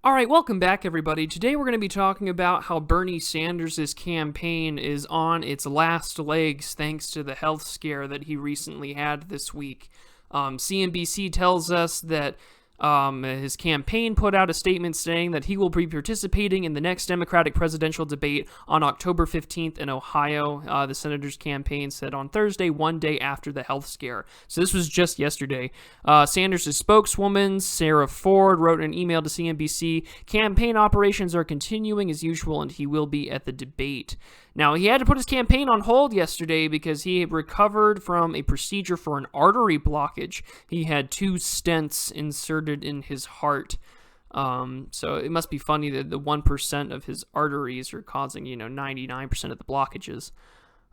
All right, welcome back, everybody. Today we're going to be talking about how Bernie Sanders' campaign is on its last legs thanks to the health scare that he recently had this week. CNBC tells us that his campaign put out a statement saying that he will be participating in the next Democratic presidential debate on October 15th in Ohio. The senator's campaign said on Thursday, one day after the health scare. So this was just yesterday. Sanders' spokeswoman, Sarah Ford, wrote an email to CNBC, campaign operations are continuing as usual and he will be at the debate. Now, he had to put his campaign on hold yesterday because he recovered from a procedure for an artery blockage. He had 2 stents inserted in his heart. So it must be funny that the 1% of his arteries are causing, 99% of the blockages.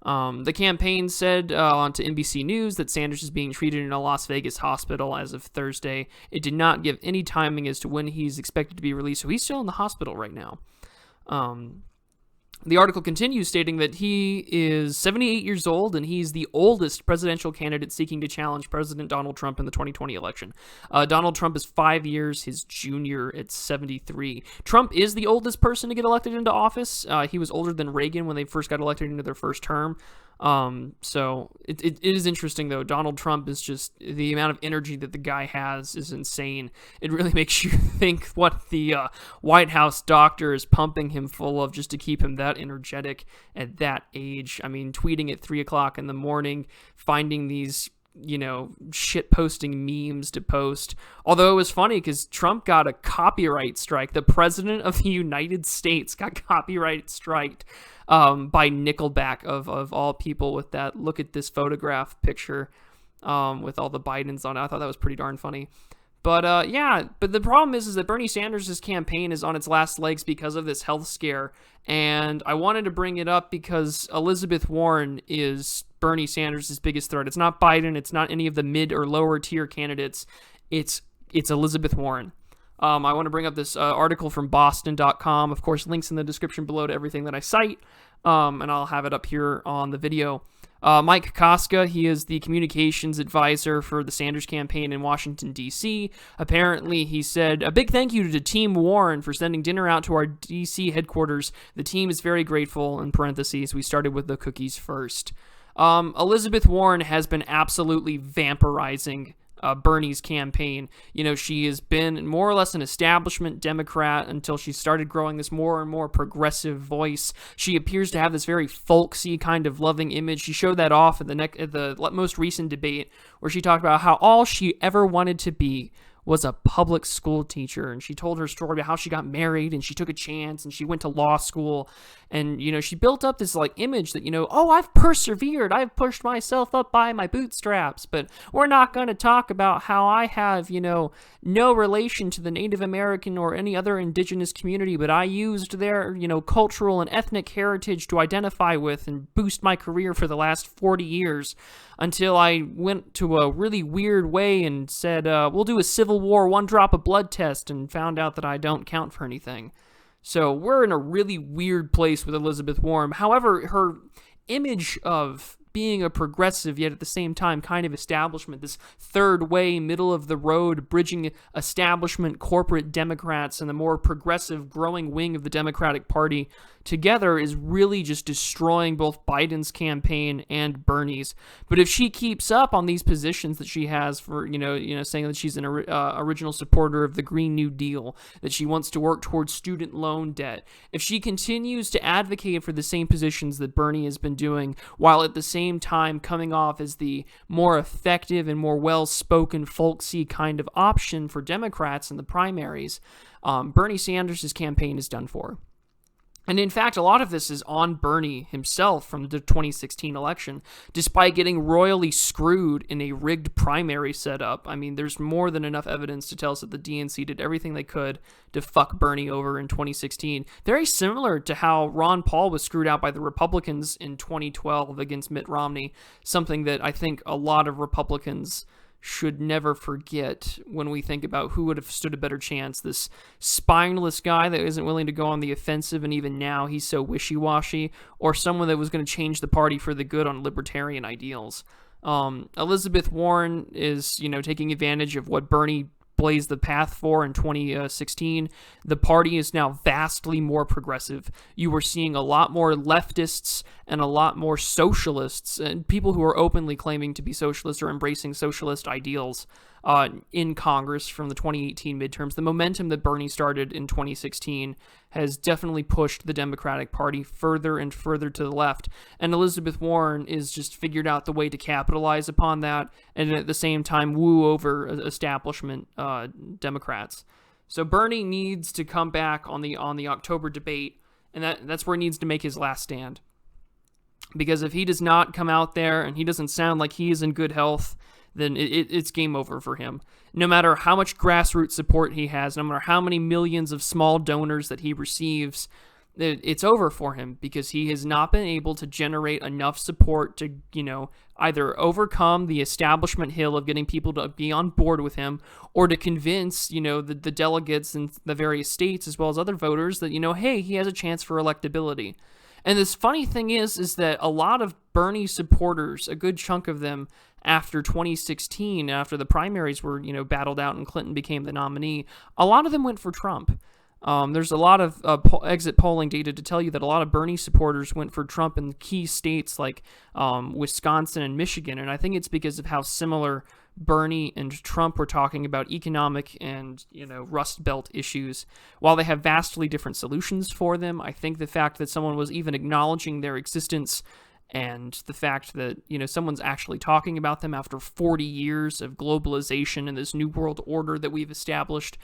The campaign said on to NBC News that Sanders is being treated in a Las Vegas hospital as of Thursday. It did not give any timing as to when he's expected to be released, so he's still in the hospital right now. The article continues stating that he is 78 years old and he's the oldest presidential candidate seeking to challenge President Donald Trump in the 2020 election. Donald Trump is 5 years his junior at 73. Trump is the oldest person to get elected into office. He was older than Reagan when they first got elected into their first term. So it is interesting, though. Donald Trump is just, the amount of energy that the guy has is insane. It really makes you think what the White House doctor is pumping him full of just to keep him that energetic at that age. I mean, tweeting at 3 o'clock in the morning, finding these shit posting memes to post. Although it was funny because Trump got a copyright strike. The president of the United States got copyright striked by Nickelback of all people with that look at this photograph picture with all the Bidens on it. I thought that was pretty darn funny. But but the problem is that Bernie Sanders' campaign is on its last legs because of this health scare. And I wanted to bring it up because Elizabeth Warren is Bernie Sanders' biggest threat. It's not Biden. It's not any of the mid or lower tier candidates. It's Elizabeth Warren. I want to bring up this article from Boston.com. Of course, links in the description below to everything that I cite. And I'll have it up here on the video. Mike Koska, he is the communications advisor for the Sanders campaign in Washington, D.C. Apparently, he said, a big thank you to Team Warren for sending dinner out to our D.C. headquarters. The team is very grateful, in parentheses, we started with the cookies first. Elizabeth Warren has been absolutely vampirizing Bernie's campaign. She has been more or less an establishment Democrat until she started growing this more and more progressive voice. She appears to have this very folksy kind of loving image. She showed that off at the most recent debate where she talked about how all she ever wanted to be was a public school teacher, and she told her story about how she got married and she took a chance and she went to law school, and she built up this image that I've persevered, I've pushed myself up by my bootstraps. But we're not going to talk about how I have no relation to the Native American or any other indigenous community, but I used their cultural and ethnic heritage to identify with and boost my career for the last 40 years until I went to a really weird way and said, we'll do a Civil War 1 drop of blood test, and found out that I don't count for anything. So we're in a really weird place with Elizabeth Warren. However, her image of being a progressive, yet at the same time kind of establishment, this third way, middle of the road, bridging establishment corporate Democrats and the more progressive growing wing of the Democratic Party together, is really just destroying both Biden's campaign and Bernie's. But if she keeps up on these positions that she has for, saying that she's an original supporter of the Green New Deal, that she wants to work towards student loan debt, if she continues to advocate for the same positions that Bernie has been doing, while at the same time coming off as the more effective and more well-spoken, folksy kind of option for Democrats in the primaries, Bernie Sanders' campaign is done for. And in fact, a lot of this is on Bernie himself from the 2016 election, despite getting royally screwed in a rigged primary setup. I mean, there's more than enough evidence to tell us that the DNC did everything they could to fuck Bernie over in 2016. Very similar to how Ron Paul was screwed out by the Republicans in 2012 against Mitt Romney, something that I think a lot of Republicans should never forget when we think about who would have stood a better chance. This spineless guy that isn't willing to go on the offensive, and even now he's so wishy-washy, or someone that was going to change the party for the good on libertarian ideals. Elizabeth Warren is, taking advantage of what Bernie blazed the path for in 2016. The party is now vastly more progressive. You were seeing a lot more leftists and a lot more socialists, and people who are openly claiming to be socialists or embracing socialist ideals in Congress from the 2018 midterms. The momentum that Bernie started in 2016 has definitely pushed the Democratic Party further and further to the left, and Elizabeth Warren is just figured out the way to capitalize upon that and at the same time woo over establishment Democrats. So Bernie needs to come back on the October debate, and that's where he needs to make his last stand. Because if he does not come out there and he doesn't sound like he is in good health, then it's game over for him. No matter how much grassroots support he has, no matter how many millions of small donors that he receives, it's over for him because he has not been able to generate enough support to, either overcome the establishment hill of getting people to be on board with him, or to convince, the delegates in the various states as well as other voters that, hey, he has a chance for electability. And this funny thing is that a lot of Bernie supporters, a good chunk of them, after 2016, after the primaries were, battled out and Clinton became the nominee, a lot of them went for Trump. There's a lot of exit polling data to tell you that a lot of Bernie supporters went for Trump in key states like Wisconsin and Michigan, and I think it's because of how similar Bernie and Trump were talking about economic and, Rust Belt issues. While they have vastly different solutions for them, I think the fact that someone was even acknowledging their existence and the fact that, someone's actually talking about them after 40 years of globalization and this new world order that we've established.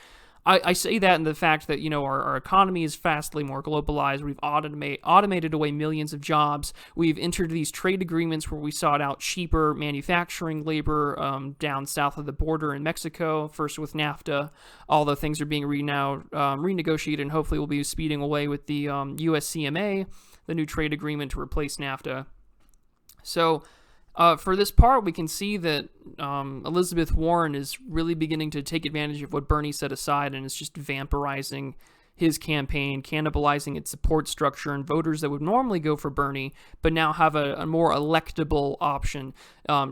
I say that in the fact that, our economy is vastly more globalized. We've automated away millions of jobs. We've entered these trade agreements where we sought out cheaper manufacturing labor down south of the border in Mexico, first with NAFTA. Although things are being renegotiated and hopefully will be speeding away with the USCMA, the new trade agreement to replace NAFTA. So for this part, we can see that Elizabeth Warren is really beginning to take advantage of what Bernie set aside and is just vampirizing his campaign, cannibalizing its support structure and voters that would normally go for Bernie, but now have a more electable option.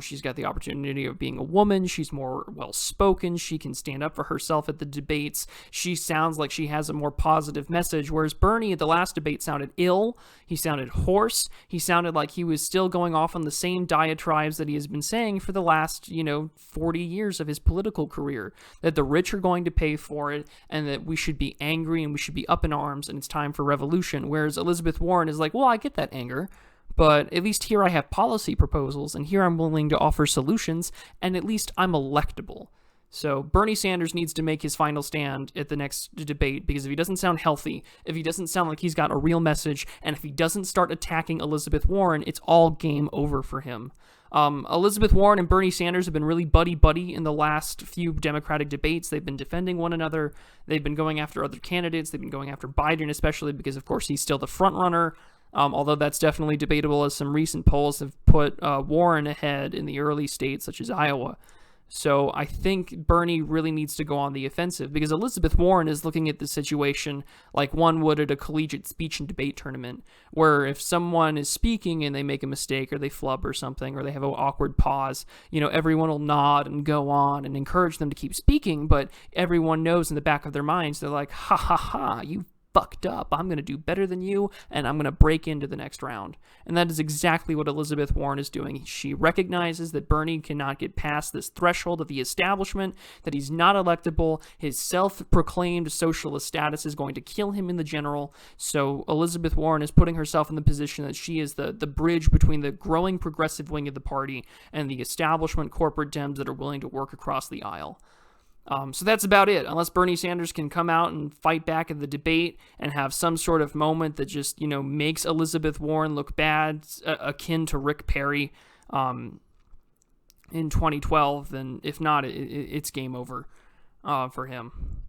She's got the opportunity of being a woman. She's more well-spoken. She can stand up for herself at the debates. She sounds like she has a more positive message, whereas Bernie at the last debate sounded ill. He sounded hoarse. He sounded like he was still going off on the same diatribes that he has been saying for the last, 40 years of his political career, that the rich are going to pay for it and that we should be angry and we should be up in arms and it's time for revolution. Whereas Elizabeth Warren is like, well, I get that anger, but at least here I have policy proposals and here I'm willing to offer solutions and at least I'm electable. So Bernie Sanders needs to make his final stand at the next debate, because if he doesn't sound healthy, if he doesn't sound like he's got a real message, and if he doesn't start attacking Elizabeth Warren, it's all game over for him. Elizabeth Warren and Bernie Sanders have been really buddy-buddy in the last few Democratic debates. They've been defending one another. They've been going after other candidates. They've been going after Biden, especially because, of course, he's still the front runner. Although that's definitely debatable, as some recent polls have put Warren ahead in the early states, such as Iowa. So I think Bernie really needs to go on the offensive, because Elizabeth Warren is looking at the situation like one would at a collegiate speech and debate tournament, where if someone is speaking and they make a mistake or they flub or something, or they have an awkward pause, everyone will nod and go on and encourage them to keep speaking, but everyone knows in the back of their minds, they're like, ha ha ha, you fucked up. I'm going to do better than you, and I'm going to break into the next round. And that is exactly what Elizabeth Warren is doing. She recognizes that Bernie cannot get past this threshold of the establishment, that he's not electable. His self-proclaimed socialist status is going to kill him in the general. So Elizabeth Warren is putting herself in the position that she is the bridge between the growing progressive wing of the party and the establishment corporate Dems that are willing to work across the aisle. So that's about it. Unless Bernie Sanders can come out and fight back at the debate and have some sort of moment that just, makes Elizabeth Warren look bad, akin to Rick Perry in 2012, then if not, it's game over for him.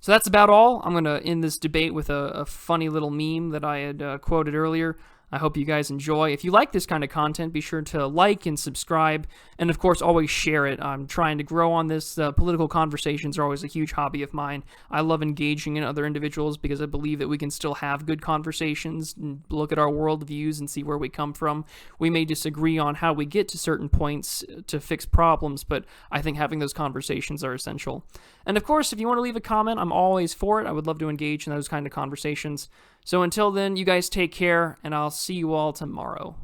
So that's about all. I'm going to end this debate with a funny little meme that I had quoted earlier. I hope you guys enjoy. If you like this kind of content, be sure to like and subscribe, and of course, always share it. I'm trying to grow on this. Political conversations are always a huge hobby of mine. I love engaging in other individuals because I believe that we can still have good conversations and look at our worldviews and see where we come from. We may disagree on how we get to certain points to fix problems, but I think having those conversations are essential. And of course, if you want to leave a comment, I'm always for it. I would love to engage in those kind of conversations. So until then, you guys take care, and I'll see you all tomorrow.